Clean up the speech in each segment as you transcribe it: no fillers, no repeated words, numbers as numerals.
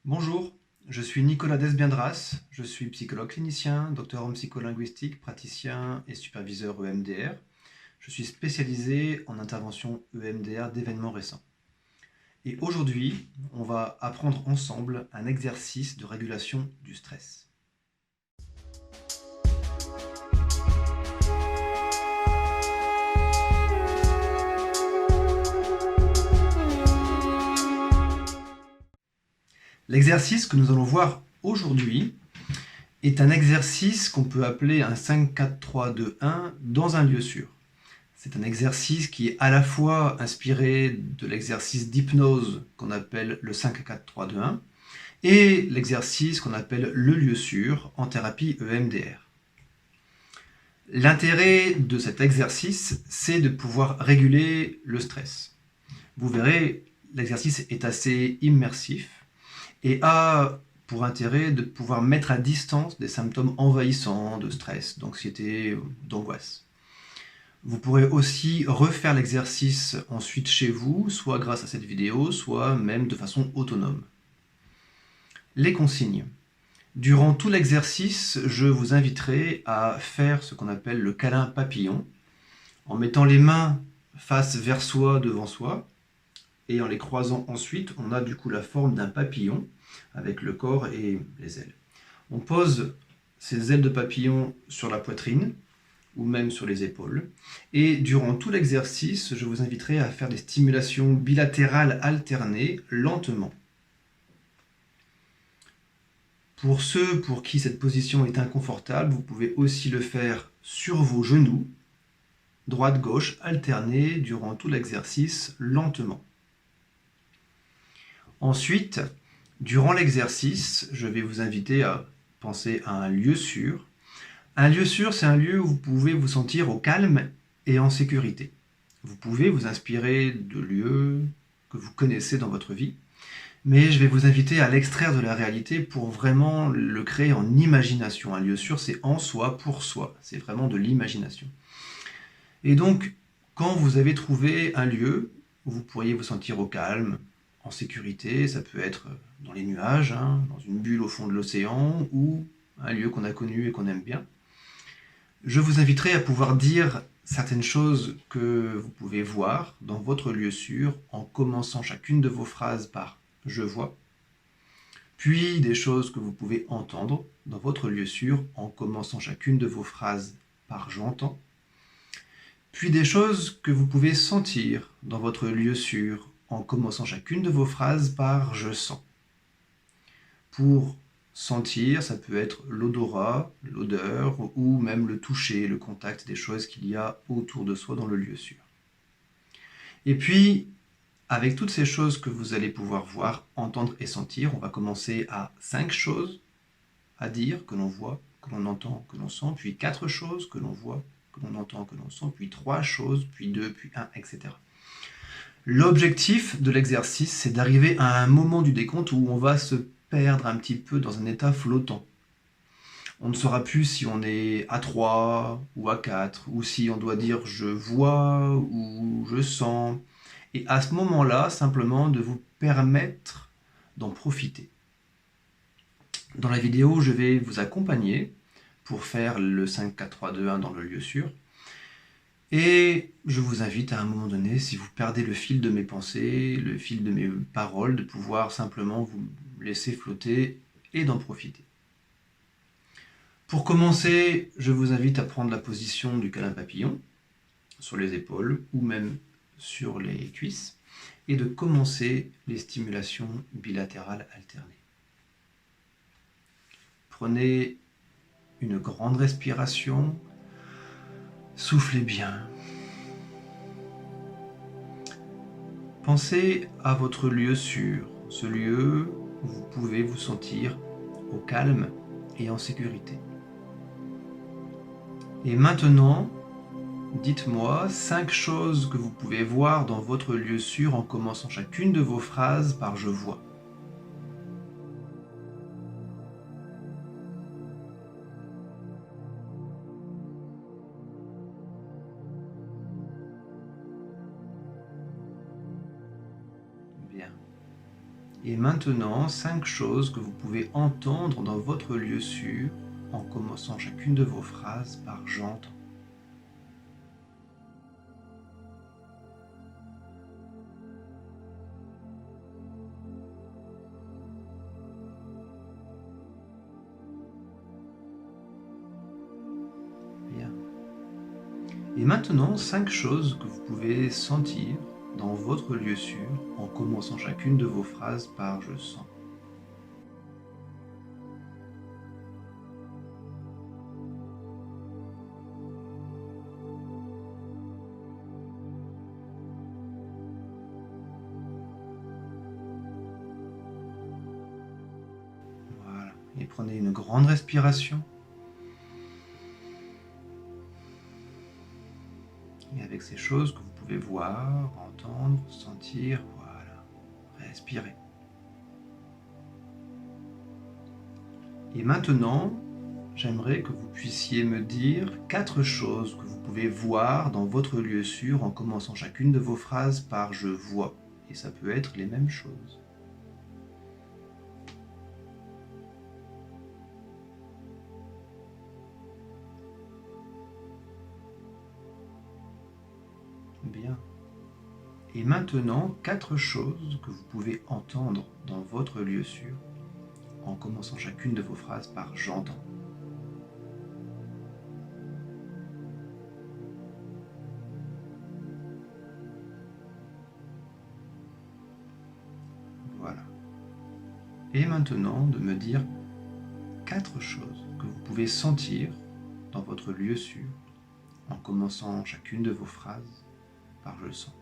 Bonjour, je suis Nicolas Desbiendras, je suis psychologue clinicien, docteur en psycholinguistique, praticien et superviseur EMDR. Je suis spécialisé en intervention EMDR d'événements récents. Et aujourd'hui, on va apprendre ensemble un exercice de régulation du stress. L'exercice que nous allons voir aujourd'hui est un exercice qu'on peut appeler un 5-4-3-2-1 dans un lieu sûr. C'est un exercice qui est à la fois inspiré de l'exercice d'hypnose qu'on appelle le 5-4-3-2-1 et l'exercice qu'on appelle le lieu sûr en thérapie EMDR. L'intérêt de cet exercice, c'est de pouvoir réguler le stress. Vous verrez, l'exercice est assez immersif et a pour intérêt de pouvoir mettre à distance des symptômes envahissants de stress, d'anxiété, d'angoisse. Vous pourrez aussi refaire l'exercice ensuite chez vous, soit grâce à cette vidéo, soit même de façon autonome. Les consignes. Durant tout l'exercice, je vous inviterai à faire ce qu'on appelle le câlin papillon, en mettant les mains face vers soi, devant soi, et en les croisant ensuite, on a du coup la forme d'un papillon, avec le corps et les ailes. On pose ces ailes de papillon sur la poitrine, ou même sur les épaules. Et durant tout l'exercice, je vous inviterai à faire des stimulations bilatérales alternées, lentement. Pour ceux pour qui cette position est inconfortable, vous pouvez aussi le faire sur vos genoux, droite-gauche, alternés durant tout l'exercice, lentement. Ensuite, durant l'exercice, je vais vous inviter à penser à un lieu sûr. Un lieu sûr, c'est un lieu où vous pouvez vous sentir au calme et en sécurité. Vous pouvez vous inspirer de lieux que vous connaissez dans votre vie, mais je vais vous inviter à l'extraire de la réalité pour vraiment le créer en imagination. Un lieu sûr, c'est en soi, pour soi. C'est vraiment de l'imagination. Et donc, quand vous avez trouvé un lieu où vous pourriez vous sentir au calme, en sécurité, ça peut être dans les nuages, dans une bulle au fond de l'océan, ou un lieu qu'on a connu et qu'on aime bien, je vous inviterai à pouvoir dire certaines choses que vous pouvez voir dans votre lieu sûr en commençant chacune de vos phrases par « je vois », puis des choses que vous pouvez entendre dans votre lieu sûr en commençant chacune de vos phrases par « j'entends », puis des choses que vous pouvez sentir dans votre lieu sûr en commençant chacune de vos phrases par « je sens ». Pour sentir, ça peut être l'odorat, l'odeur, ou même le toucher, le contact des choses qu'il y a autour de soi dans le lieu sûr. Et puis, avec toutes ces choses que vous allez pouvoir voir, entendre et sentir, on va commencer à 5 choses à dire, que l'on voit, que l'on entend, que l'on sent, puis 4 choses que l'on voit, que l'on entend, que l'on sent, puis 3 choses, puis 2, puis 1, etc. L'objectif de l'exercice, c'est d'arriver à un moment du décompte où on va se perdre un petit peu dans un état flottant. On ne saura plus si on est à 3 ou à 4, ou si on doit dire « je vois » ou « je sens ». Et à ce moment-là, simplement de vous permettre d'en profiter. Dans la vidéo, je vais vous accompagner pour faire le 5-4-3-2-1 dans le lieu sûr. Et je vous invite à un moment donné, si vous perdez le fil de mes pensées, le fil de mes paroles, de pouvoir simplement vous laisser flotter et d'en profiter. Pour commencer, je vous invite à prendre la position du câlin papillon sur les épaules ou même sur les cuisses et de commencer les stimulations bilatérales alternées. Prenez une grande respiration, soufflez bien. Pensez à votre lieu sûr, ce lieu où vous pouvez vous sentir au calme et en sécurité. Et maintenant, dites-moi 5 choses que vous pouvez voir dans votre lieu sûr en commençant chacune de vos phrases par « je vois ». Bien. Et maintenant, 5 choses que vous pouvez entendre dans votre lieu sûr en commençant chacune de vos phrases par j'entends. Bien. Et maintenant, 5 choses que vous pouvez sentir dans votre lieu sûr en commençant chacune de vos phrases par je sens. Voilà. Et prenez une grande respiration. Et avec ces choses que vous pouvez voir, entendre, sentir, voilà, respirez. Et maintenant, j'aimerais que vous puissiez me dire 4 choses que vous pouvez voir dans votre lieu sûr en commençant chacune de vos phrases par je vois. Et ça peut être les mêmes choses. Bien. Et maintenant, 4 choses que vous pouvez entendre dans votre lieu sûr en commençant chacune de vos phrases par j'entends. Voilà. Et maintenant, de me dire 4 choses que vous pouvez sentir dans votre lieu sûr en commençant chacune de vos phrases par je sens.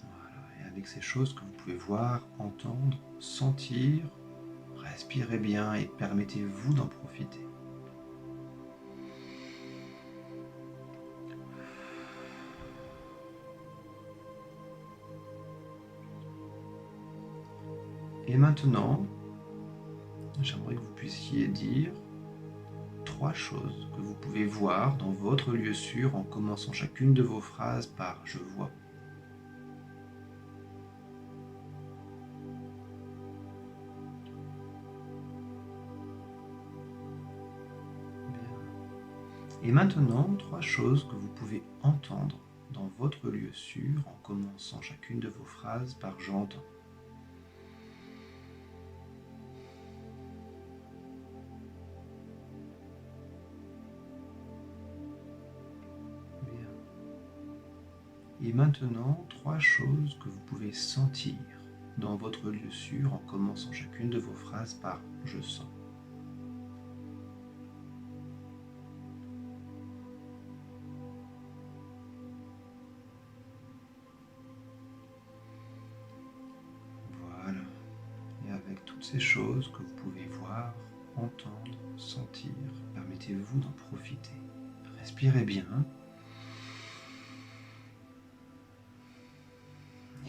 Voilà. Et avec ces choses que vous pouvez voir, entendre, sentir, respirez bien et permettez-vous d'en profiter. Et maintenant, j'aimerais que vous puissiez dire 3 choses que vous pouvez voir dans votre lieu sûr en commençant chacune de vos phrases par je vois. Bien. Et maintenant, 3 choses que vous pouvez entendre dans votre lieu sûr en commençant chacune de vos phrases par j'entends. Et maintenant, 3 choses que vous pouvez sentir dans votre lieu sûr en commençant chacune de vos phrases par je sens. Voilà. Et avec toutes ces choses que vous pouvez voir, entendre, sentir, permettez-vous d'en profiter. Respirez bien.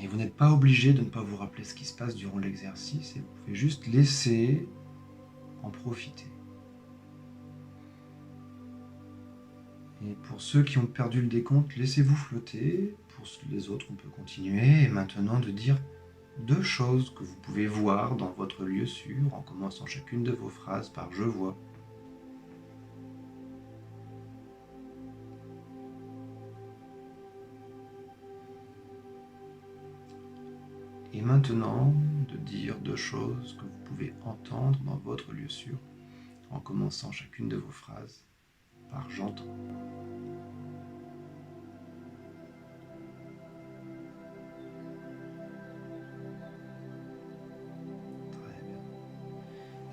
Et vous n'êtes pas obligé de ne pas vous rappeler ce qui se passe durant l'exercice, et vous pouvez juste laisser en profiter. Et pour ceux qui ont perdu le décompte, laissez-vous flotter. Pour les autres, on peut continuer. Et maintenant, de dire 2 choses que vous pouvez voir dans votre lieu sûr en commençant chacune de vos phrases par je vois. Et maintenant, de dire 2 choses que vous pouvez entendre dans votre lieu sûr en commençant chacune de vos phrases par j'entends. Très bien.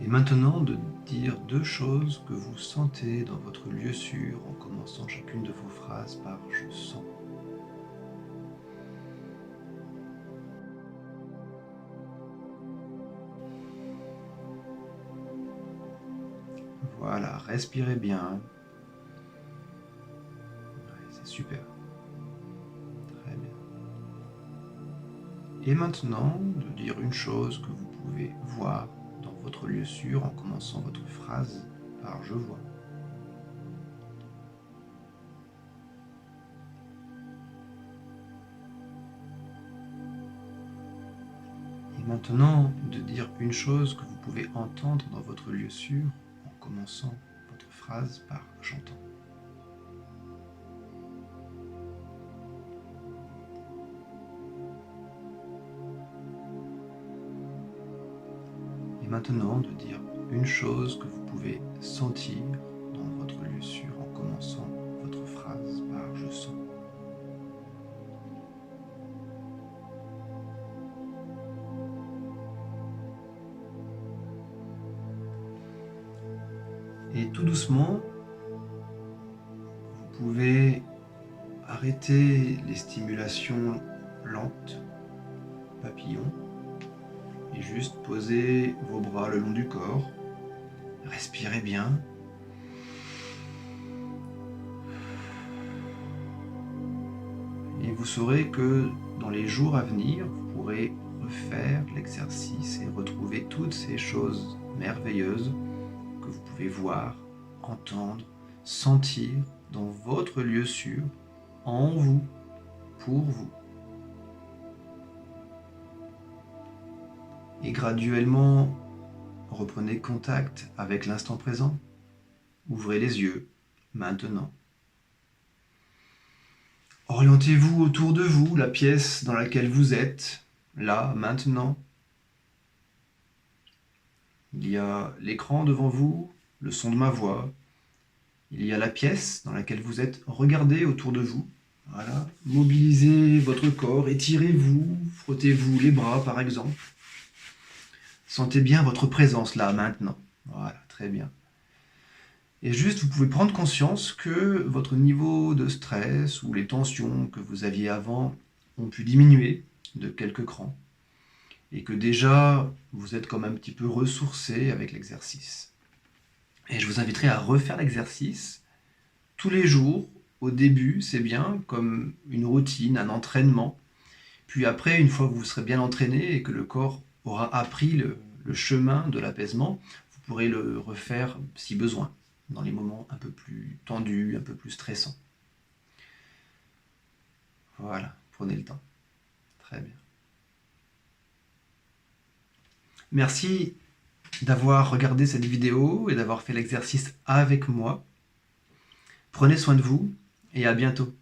Et maintenant, de dire 2 choses que vous sentez dans votre lieu sûr en commençant chacune de vos phrases par je sens. Voilà, respirez bien. Ouais, c'est super. Très bien. Et maintenant, de dire une chose que vous pouvez voir dans votre lieu sûr en commençant votre phrase par je vois. Maintenant, de dire une chose que vous pouvez entendre dans votre lieu sûr en commençant votre phrase par « j'entends ». Et maintenant, de dire une chose que vous pouvez sentir dans votre lieu sûr en commençant votre phrase par « je sens ». Et tout doucement, vous pouvez arrêter les stimulations lentes, papillons, et juste poser vos bras le long du corps. Respirez bien. Et vous saurez que dans les jours à venir, vous pourrez refaire l'exercice et retrouver toutes ces choses merveilleuses que vous pouvez voir, entendre, sentir dans votre lieu sûr, en vous, pour vous. Et graduellement, reprenez contact avec l'instant présent. Ouvrez les yeux, maintenant. Orientez-vous autour de vous, la pièce dans laquelle vous êtes, là, maintenant. Il y a l'écran devant vous, le son de ma voix. Il y a la pièce dans laquelle vous êtes. Regardez autour de vous. Voilà. Mobilisez votre corps, étirez-vous, frottez-vous les bras par exemple. Sentez bien votre présence là, maintenant. Voilà, très bien. Et juste, vous pouvez prendre conscience que votre niveau de stress ou les tensions que vous aviez avant ont pu diminuer de quelques crans. Et que déjà, vous êtes comme un petit peu ressourcé avec l'exercice. Et je vous inviterai à refaire l'exercice tous les jours. Au début, c'est bien, comme une routine, un entraînement. Puis après, une fois que vous serez bien entraîné et que le corps aura appris le chemin de l'apaisement, vous pourrez le refaire si besoin, dans les moments un peu plus tendus, un peu plus stressants. Voilà, prenez le temps. Très bien. Merci d'avoir regardé cette vidéo et d'avoir fait l'exercice avec moi. Prenez soin de vous et à bientôt.